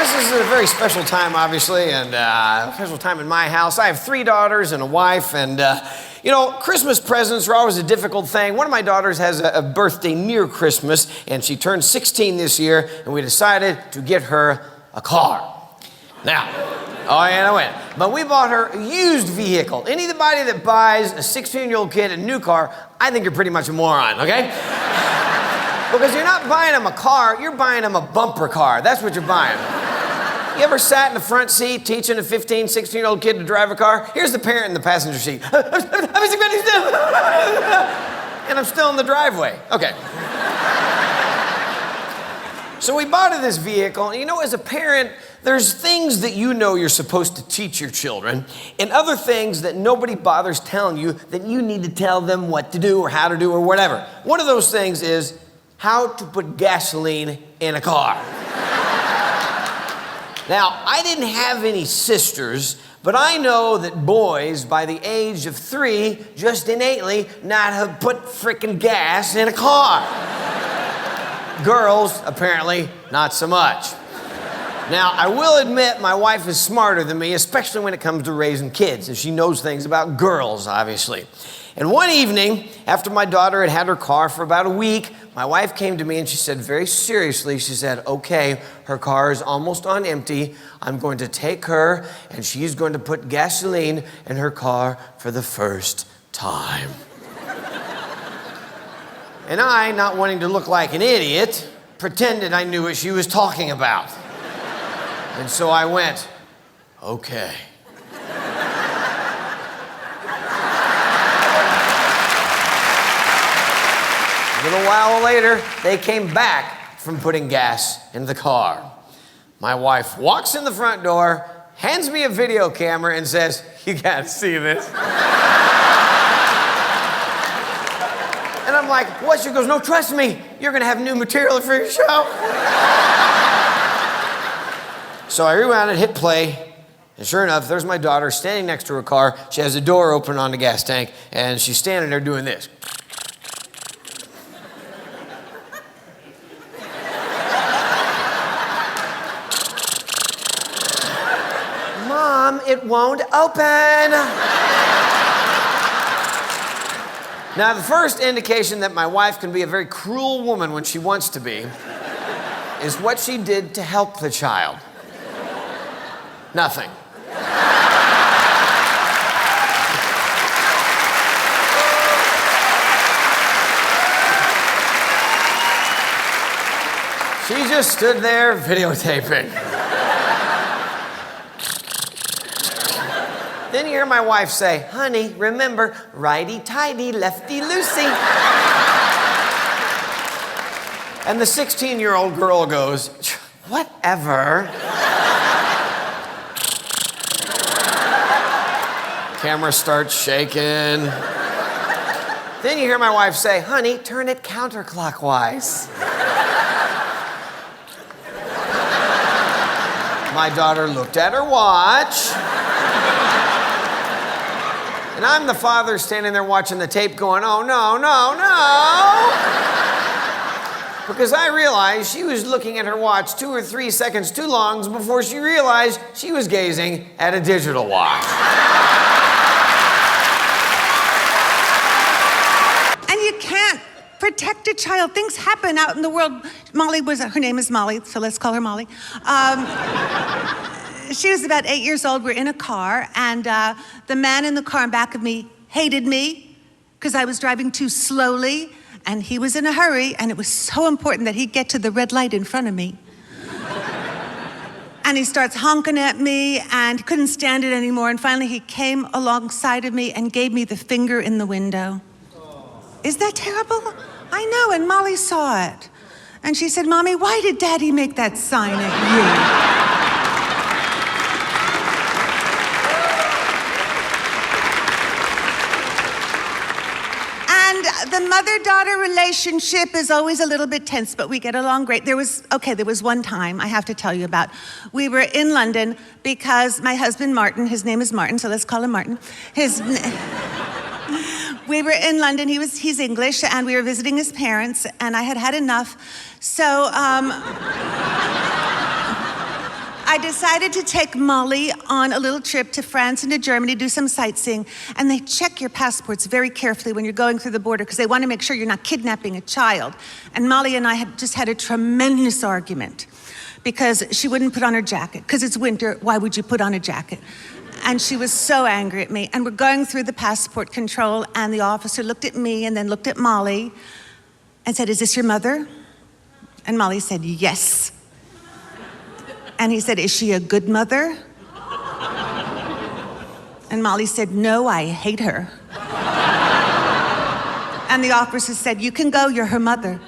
Christmas is a very special time, obviously, and a special time in my house. I have 3 daughters and a wife, and you know, Christmas presents are always a difficult thing. One of my daughters has a birthday near Christmas, and she turned 16 this year, and we decided to get her a car. Now, oh yeah, I went. But we bought her a used vehicle. Anybody that buys a 16-year-old kid a new car, I think you're pretty much a moron, okay? Because you're not buying them a car, you're buying them a bumper car. That's what you're buying. You ever sat in the front seat teaching a 15, 16-year-old kid to drive a car? Here's the parent in the passenger seat. And I'm still in the driveway. Okay. So we bought her this vehicle, and you know, as a parent, there's things that you know you're supposed to teach your children, and other things that nobody bothers telling you that you need to tell them what to do or how to do or whatever. One of those things is how to put gasoline in a car. Now, I didn't have any sisters, but I know that boys by the age of 3 just innately know how to put frickin' gas in a car. Girls, apparently, not so much. Now, I will admit my wife is smarter than me, especially when it comes to raising kids, and she knows things about girls, obviously. And one evening, after my daughter had had her car for about a week, my wife came to me and she said very seriously, she said, okay, her car is almost on empty. I'm going to take her and she's going to put gasoline in her car for the first time. And I, not wanting to look like an idiot, pretended I knew what she was talking about. And so I went, okay. A little while later, they came back from putting gas in the car. My wife walks in the front door, hands me a video camera, and says, you gotta see this. And I'm like, what? She goes, no, trust me, you're gonna have new material for your show. So I rewound it, hit play, and sure enough, there's my daughter standing next to her car. She has a door open on the gas tank, and she's standing there doing this. Mom, it won't open. Now, the first indication that my wife can be a very cruel woman when she wants to be is what she did to help the child. Nothing. She just stood there videotaping. Then you hear my wife say, honey, remember, righty-tighty, lefty-loosey. And the 16-year-old girl goes, whatever. Camera starts shaking. Then you hear my wife say, honey, turn it counterclockwise. My daughter looked at her watch. And I'm the father standing there watching the tape going, oh, no, no, no. Because I realized she was looking at her watch 2 or 3 seconds too long before she realized she was gazing at a digital watch. And you can't protect a child. Things happen out in the world. Her name is Molly, so let's call her Molly. She was about 8 years old. We're in a car, and the man in the car in back of me hated me because I was driving too slowly, and he was in a hurry, and it was so important that he get to the red light in front of me. And he starts honking at me, and couldn't stand it anymore, and finally he came alongside of me and gave me the finger in the window. Is that terrible? I know, and Molly saw it. And she said, Mommy, why did Daddy make that sign at you? The mother-daughter relationship is always a little bit tense, but we get along great. There was one time I have to tell you about. We were in London because my husband, Martin, his name is Martin, so let's call him Martin. We were in London, he's English, and we were visiting his parents, and I had had enough. So, I decided to take Molly on a little trip to France and to Germany, do some sightseeing. And they check your passports very carefully when you're going through the border because they want to make sure you're not kidnapping a child. And Molly and I had just had a tremendous argument because she wouldn't put on her jacket. Because it's winter, why would you put on a jacket? And she was so angry at me. And we're going through the passport control, and the officer looked at me and then looked at Molly and said, "Is this your mother?" And Molly said, "Yes." And he said, "Is she a good mother?" And Molly said, "No, I hate her." And the officer said, "You can go, you're her mother."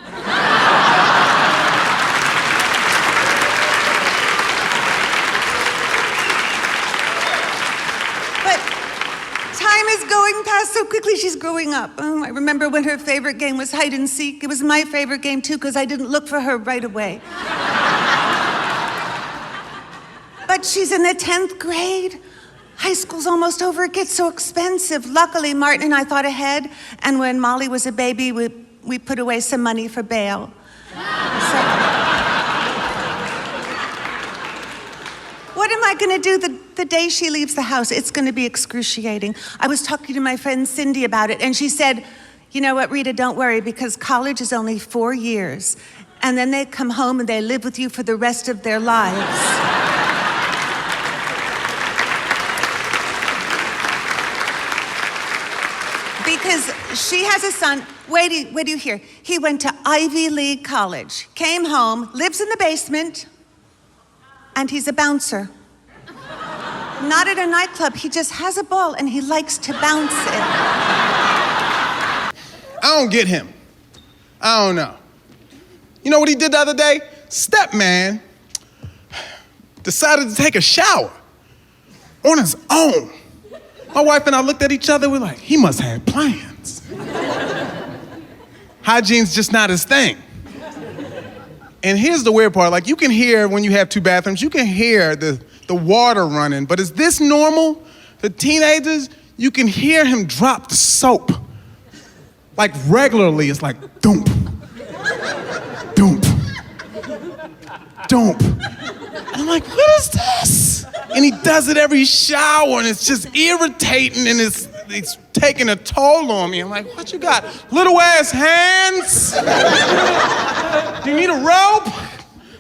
But time is going past so quickly, she's growing up. Oh, I remember when her favorite game was hide and seek. It was my favorite game too, because I didn't look for her right away. But she's in the 10th grade. High school's almost over. It gets so expensive. Luckily, Martin and I thought ahead, and when Molly was a baby, we put away some money for bail. So, what am I gonna do the day she leaves the house? It's gonna be excruciating. I was talking to my friend Cindy about it, and she said, "You know what, Rita, don't worry, because college is only 4 years, and then they come home and they live with you for the rest of their lives." Because she has a son, wait do you hear? He went to Ivy League college, came home, lives in the basement, and he's a bouncer. Not at a nightclub, he just has a ball and he likes to bounce it. I don't get him. I don't know. You know what he did the other day? StepMan decided to take a shower on his own. My wife and I looked at each other, we're like, he must have plans. Hygiene's just not his thing. And here's the weird part, like you can hear when you have 2 bathrooms, you can hear the water running, but is this normal? For teenagers, you can hear him drop the soap. Like regularly, it's like, doomp, doomp, doomp. And I'm like, what is this? And he does it every shower, and it's just irritating, and it's taking a toll on me. I'm like, what you got? Little ass hands? Do you need a rope?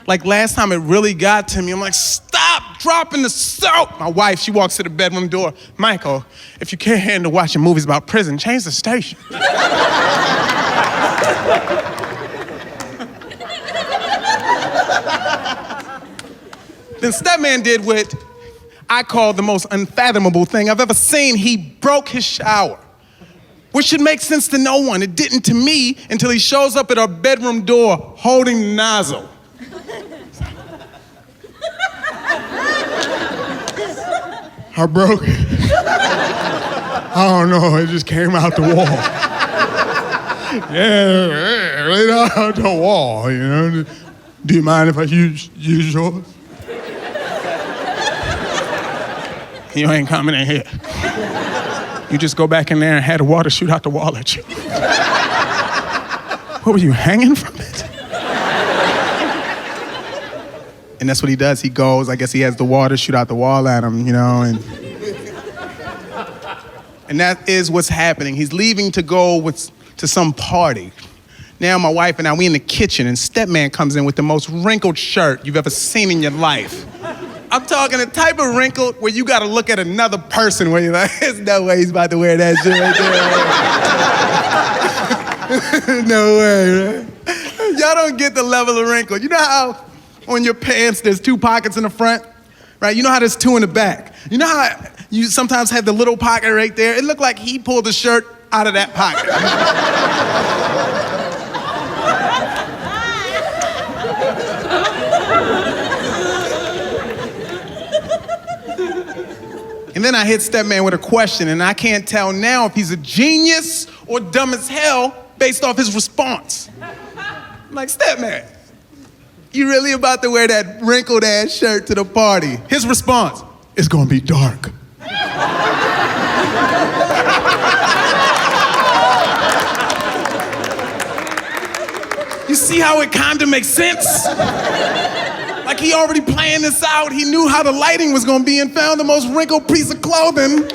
Like last time it really got to me. I'm like, stop dropping the soap. My wife, she walks to the bedroom door. Michael, if you can't handle watching movies about prison, change the station. Then StepMan did what I call the most unfathomable thing I've ever seen. He broke his shower, which should make sense to no one. It didn't to me until he shows up at our bedroom door holding the nozzle. I broke it. I don't know, it just came out the wall. Yeah, right out the wall, you know. Do you mind if I use yours? You ain't coming in here. You just go back in there and have the water shoot out the wall at you. What were you, hanging from it? And that's what he does. He goes, I guess he has the water shoot out the wall at him, you know, and that is what's happening. He's leaving to go to some party. Now my wife and I, we in the kitchen, and StepMan comes in with the most wrinkled shirt you've ever seen in your life. I'm talking the type of wrinkled where you gotta look at another person where you're like, there's no way he's about to wear that shit right there. No way, right? Y'all don't get the level of wrinkle. You know how on your pants there's 2 pockets in the front, right? You know how there's 2 in the back. You know how you sometimes have the little pocket right there? It looked like he pulled the shirt out of that pocket. And then I hit StepMan with a question, and I can't tell now if he's a genius or dumb as hell based off his response. I'm like, StepMan, you really about to wear that wrinkled ass shirt to the party? His response, it's gonna be dark. You see how it kinda makes sense? Like like he already planned this out. He knew how the lighting was gonna be and found the most wrinkled piece of clothing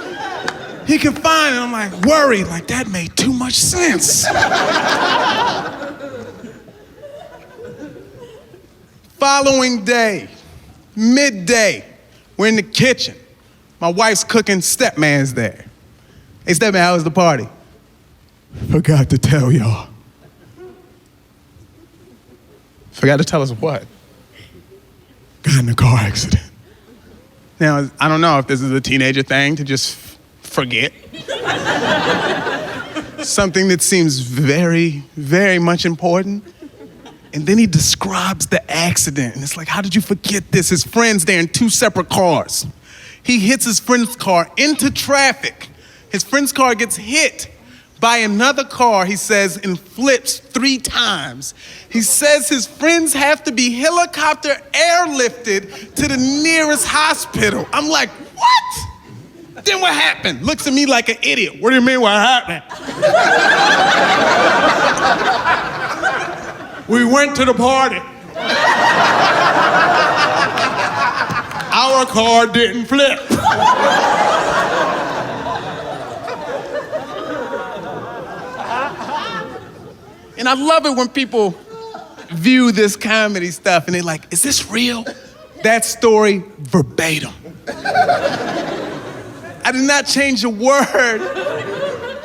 he could find. And I'm like, worried, like that made too much sense. Following day, midday, we're in the kitchen. My wife's cooking, StepMan's there. Hey, StepMan, how was the party? Forgot to tell y'all. Forgot to tell us what? Got in a car accident. Now, I don't know if this is a teenager thing to just forget. Something that seems very, very much important. And then he describes the accident. And it's like, how did you forget this? His friend's there in 2 separate cars. He hits his friend's car into traffic. His friend's car gets hit by another car, he says, and flips 3 times. He says his friends have to be helicopter airlifted to the nearest hospital. I'm like, what? Then what happened? Looks at me like an idiot. What do you mean what happened? We went to the party. Our car didn't flip. And I love it when people view this comedy stuff and they're like, is this real? That story verbatim. I did not change a word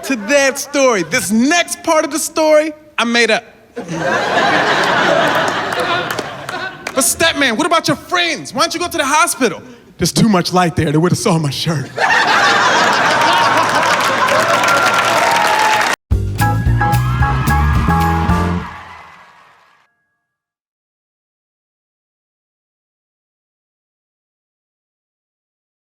to that story. This next part of the story, I made up. But StepMan, what about your friends? Why don't you go to the hospital? There's too much light there. They would have saw my shirt.